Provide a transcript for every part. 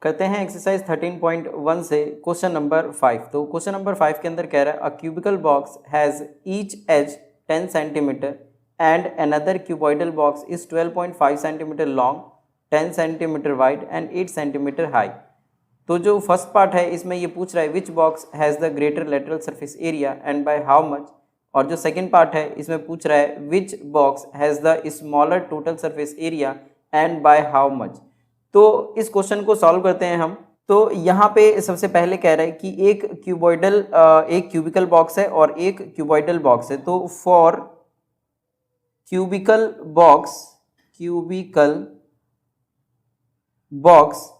करते हैं एक्सरसाइज 13.1 से क्वेश्चन नंबर 5। तो क्वेश्चन नंबर 5 के अंदर कह रहा है a cubical box has each edge 10 centimetre and another cuboidal box is 12.5 centimetre long, 10 centimetre wide and 8 centimetre high. तो जो फर्स्ट पार्ट है इसमें ये पूछ रहा है which box has the greater lateral surface area and by how much, और जो सेकंड पार्ट है इसमें पूछ रहा है which box has the smaller total surface area and by how much. तो इस क्वेश्चन को सॉल्व करते हैं हम। तो यहाँ पे सबसे पहले कह रहा है कि एक क्यूबिकल बॉक्स है और एक क्यूबॉइडल बॉक्स है। तो फॉर क्यूबिकल बॉक्स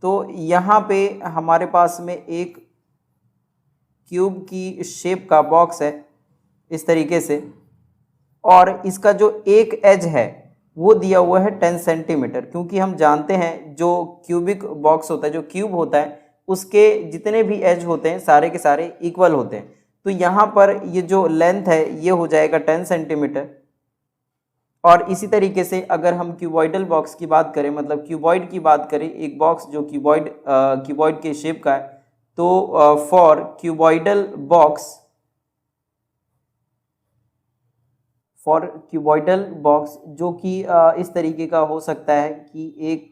तो यहाँ पे हमारे पास में एक क्यूब की शेप का बॉक्स है इस तरीके से, और इसका जो एक एज है वो दिया हुआ है 10 सेंटीमीटर, क्योंकि हम जानते हैं जो क्यूबिक बॉक्स होता है, जो क्यूब होता है, उसके जितने भी एज होते हैं सारे के सारे इक्वल होते हैं। तो यहाँ पर ये जो लेंथ है ये हो जाएगा 10 सेंटीमीटर। और इसी तरीके से अगर हम क्यूबॉइडल बॉक्स की बात करें, मतलब क्यूबॉइड की बात करें, एक बॉक्स जो क्यूबॉइड के शेप का है, तो फॉर क्यूबॉइडल बॉक्स जो कि इस तरीके का हो सकता है कि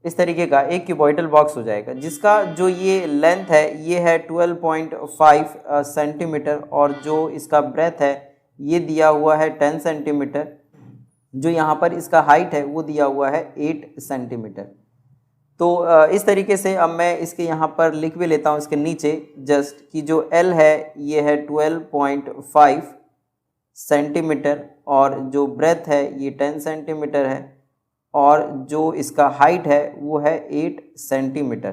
इस तरीके का एक क्यूबॉइडल बॉक्स हो जाएगा, जिसका जो ये लेंथ है ये है 12.5 सेंटीमीटर और जो इसका ब्रेथ है ये दिया हुआ है 10 सेंटीमीटर। जो यहाँ पर इसका हाइट है वो दिया हुआ है 8 सेंटीमीटर। तो इस तरीके से अब मैं इसके यहाँ पर लिख भी लेता हूँ इसके नीचे जस्ट कि जो L है ये है 12.5 सेंटीमीटर और जो ब्रेथ है ये 10 सेंटीमीटर है और जो इसका हाइट है वो है 8 सेंटीमीटर।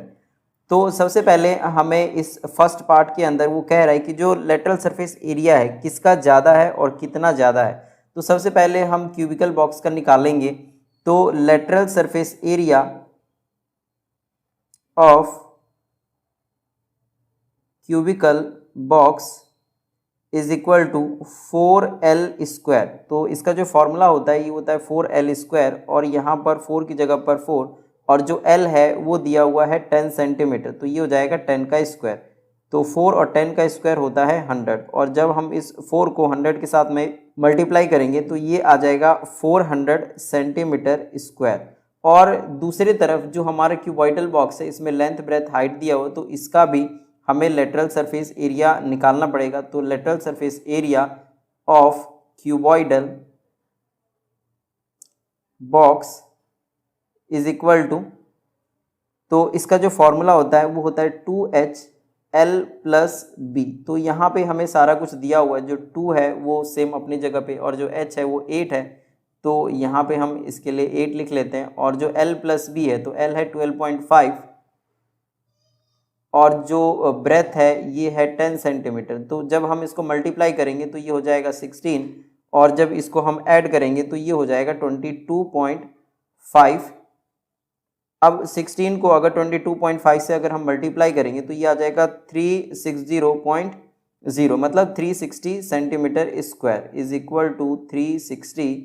तो सबसे पहले हमें इस फर्स्ट पार्ट के अंदर वो कह रहा है कि जो लेटरल सरफेस एरिया है किसका ज़्यादा है और कितना ज़्यादा है। तो सबसे पहले हम क्यूबिकल बॉक्स का निकालेंगे। तो lateral surface area of cubical box is equal to 4L square. तो इसका जो फॉर्मूला होता है ये होता है 4L स्क्वायर, और यहाँ पर 4 की जगह पर 4, और जो L है वो दिया हुआ है 10 सेंटीमीटर, तो ये हो जाएगा 10 का स्क्वायर। तो 4 और 10 का स्क्वायर होता है 100, और जब हम इस 4 को 100 के साथ में मल्टीप्लाई करेंगे तो ये आ जाएगा 400 सेंटीमीटर स्क्वायर। और दूसरी तरफ जो हमारा क्यूबॉइडल बॉक्स है इसमें लेंथ ब्रेथ हाइट दिया हुआ, तो इसका भी हमें लेटरल सरफेस एरिया निकालना पड़ेगा। तो lateral surface area of cuboidal box is equal to, तो इसका जो फॉर्मूला होता है वो होता है 2HL प्लस B। तो यहाँ पे हमें सारा कुछ दिया हुआ है, जो 2 है वो सेम अपनी जगह पे और जो H है वो 8 है, तो यहाँ पे हम इसके लिए 8 लिख लेते हैं। और जो L प्लस B है तो L है 12.5 और जो ब्रेथ है ये है 10 सेंटीमीटर। तो जब हम इसको मल्टीप्लाई करेंगे तो ये हो जाएगा 16, और जब इसको हम ऐड करेंगे तो ये हो जाएगा 22.5। अब 16 को अगर 22.5 से अगर हम मल्टीप्लाई करेंगे तो ये आ जाएगा 360.0, मतलब 360 centimetre square is equal to 360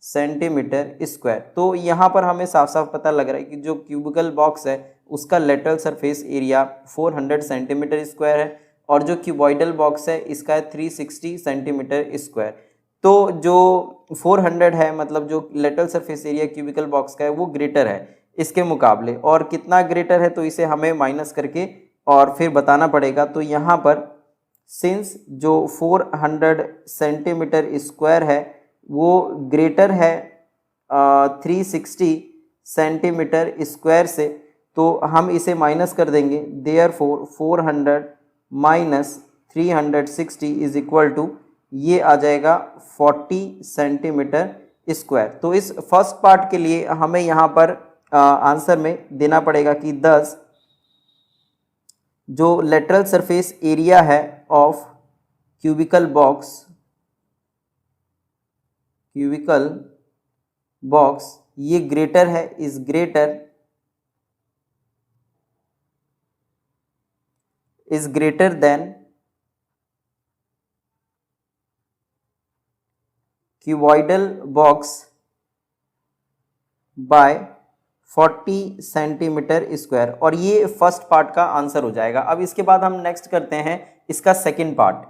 centimetre square. तो यहाँ पर हमें साफ साफ पता लग रहा है कि जो क्यूबिकल बॉक्स है उसका lateral surface area 400 centimetre square है और जो क्यूबॉइडल बॉक्स है इसका है 360 सेंटीमीटर स्क्वायर। तो जो 400 है, मतलब जो lateral surface area cubical box का है वो ग्रेटर है इसके मुकाबले, और कितना ग्रेटर है तो इसे हमें माइनस करके और फिर बताना पड़ेगा। तो यहाँ पर सिंस जो 400 सेंटीमीटर स्क्वायर है वो ग्रेटर है 360 सेंटीमीटर स्क्वायर से, तो हम इसे माइनस कर देंगे। Therefore 400 minus 360 is equal to, ये आ जाएगा 40 सेंटीमीटर स्क्वायर। तो इस फर्स्ट पार्ट के लिए हमें यहाँ पर आंसर में देना पड़ेगा कि 10 जो लेटरल सरफेस एरिया है ऑफ क्यूबिकल बॉक्स ये ग्रेटर है, is greater than cuboidal box by 40 centimetre square, और ये फर्स्ट पार्ट का आंसर हो जाएगा। अब इसके बाद हम नेक्स्ट करते हैं इसका सेकंड पार्ट।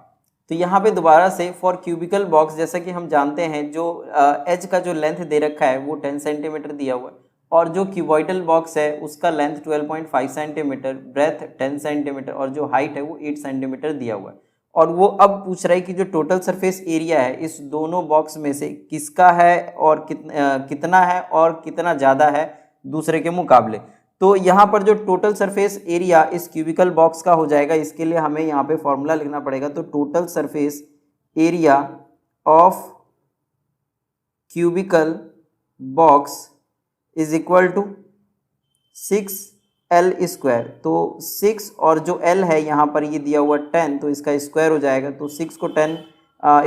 तो यहाँ पे दोबारा से फॉर क्यूबिकल बॉक्स, जैसा कि हम जानते हैं जो एज का जो लेंथ दे रखा है वो 10 सेंटीमीटर दिया हुआ है, और जो क्यूबॉइडल बॉक्स है उसका लेंथ 12.5 सेंटीमीटर, ब्रेथ 10 सेंटीमीटर और जो हाइट है वो 8 सेंटीमीटर दिया हुआ है। और वो अब पूछ रहा है कि जो टोटल सरफेस एरिया है इस दोनों बॉक्स में से किसका है और कितना है और कितना ज़्यादा है दूसरे के मुकाबले। तो यहाँ पर जो टोटल सरफेस एरिया इस क्यूबिकल बॉक्स का हो जाएगा, इसके लिए हमें यहाँ पे फॉर्मूला लिखना पड़ेगा। तो total surface area of cubical box is equal to 6L square. तो 6 और जो L है यहाँ पर ये दिया हुआ 10, तो इसका स्क्वायर हो जाएगा। तो 6 को 10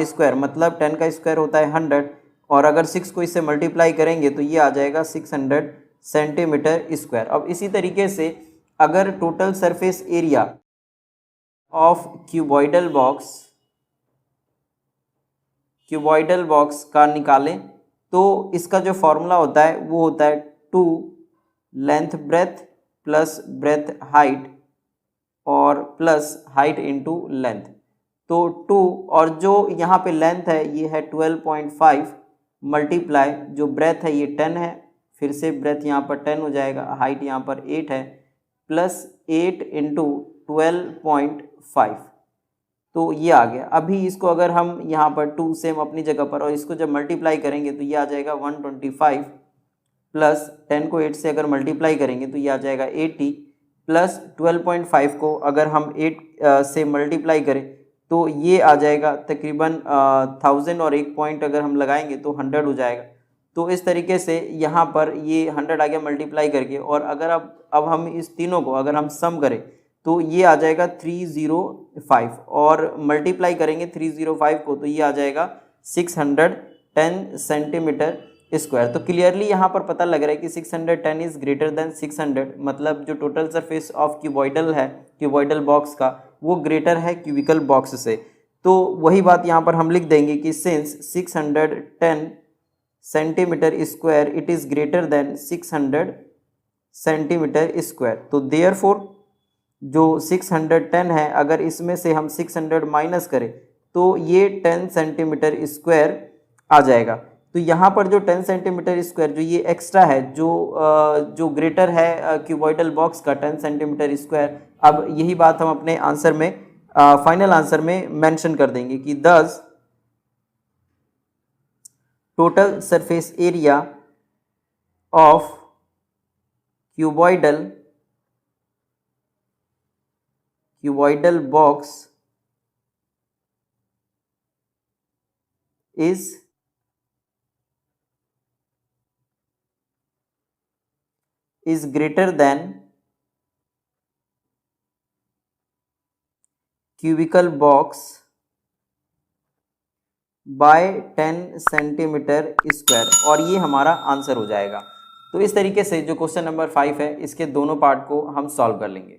स्क्वायर मतलब 10 का स्क्वायर होता है 100, और अगर 6 को इससे मल्टीप्लाई करेंगे तो ये आ जाएगा 600 सेंटीमीटर स्क्वायर। अब इसी तरीके से अगर total surface area of cuboidal box का निकालें तो इसका जो फॉर्मूला होता है वो होता है 2 length breadth plus breadth height और प्लस हाइट इंटू लेंथ। तो 2 और जो यहाँ पे लेंथ है ये है 12.5 मल्टीप्लाई जो ब्रेथ है ये 10 है, फिर से ब्रेथ यहाँ पर 10 हो जाएगा, हाइट यहाँ पर 8 है, प्लस 8 इंटू 12.5, तो ये आ गया। अभी इसको अगर हम यहाँ पर 2 सेम अपनी जगह पर, और इसको जब मल्टीप्लाई करेंगे तो ये आ जाएगा 125, प्लस 10 को 8 से अगर मल्टीप्लाई करेंगे तो ये आ जाएगा 80, प्लस 12.5 को अगर हम 8 से मल्टीप्लाई करें तो ये आ जाएगा तकरीबन 1000, और एक पॉइंट अगर हम लगाएंगे तो 100 हो जाएगा। तो इस तरीके से यहाँ पर ये 100 आ गया मल्टीप्लाई करके, और अगर अब हम इस तीनों को अगर हम सम करें तो ये आ जाएगा 305, और मल्टीप्लाई करेंगे 305 को तो ये आ जाएगा 610 सेंटीमीटर स्क्वायर। तो क्लियरली यहाँ पर पता लग रहा है कि 610 इज ग्रेटर देन 600, मतलब जो टोटल सरफेस ऑफ क्यूबॉइडल है क्यूबॉइडल बॉक्स का वो ग्रेटर है क्यूबिकल बॉक्स से। तो वही बात यहाँ पर हम लिख देंगे कि since 610 centimetre square it is greater than 600 centimetre square. तो देयरफॉर जो 610 है अगर इसमें से हम 600 माइनस करें तो ये 10 सेंटीमीटर स्क्वायर आ जाएगा। तो यहाँ पर जो 10 सेंटीमीटर स्क्वायर जो ये एक्स्ट्रा है जो ग्रेटर है क्यूबॉइडल बॉक्स का 10 सेंटीमीटर स्क्वायर, अब यही बात हम अपने आंसर में फाइनल आंसर में मेंशन कर देंगे कि दस total surface area of cuboidal box is greater than cubical box by 10 centimetre square, और ये हमारा आंसर हो जाएगा। तो इस तरीके से जो क्वेश्चन नंबर 5 है इसके दोनों पार्ट को हम सॉल्व कर लेंगे।